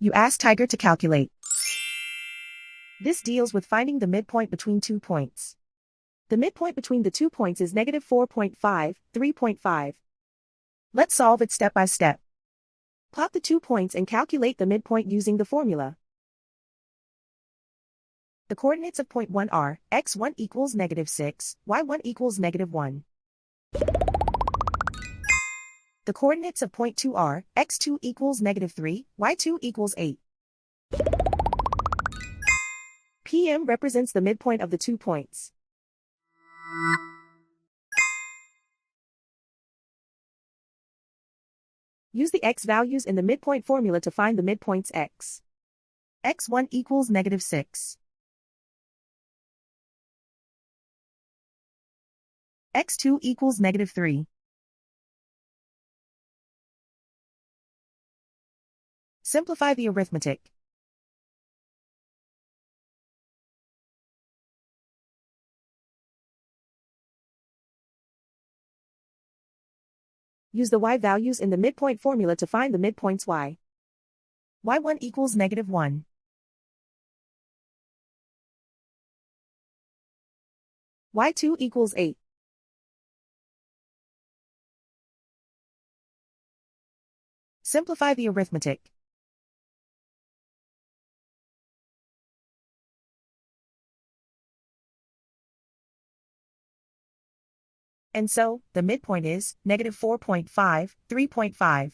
You ask Tiger to calculate. This deals with finding the midpoint between 2 points. The midpoint between the 2 points is negative 4.5, 3.5. Let's solve it step by step. Plot the 2 points and calculate the midpoint using the formula. The coordinates of point 1 are, x1 equals negative 6, y1 equals negative 1. The coordinates of point 2 are, x2 equals negative 3, y2 equals 8. PM represents the midpoint of the 2 points. Use the x values in the midpoint formula to find the midpoints x. x1 equals negative 6. x2 equals negative 3. Simplify the arithmetic. Use the y values in the midpoint formula to find the midpoints y. y1 equals negative 1. y2 equals 8. Simplify the arithmetic. And so, the midpoint is negative 4.5, 3.5.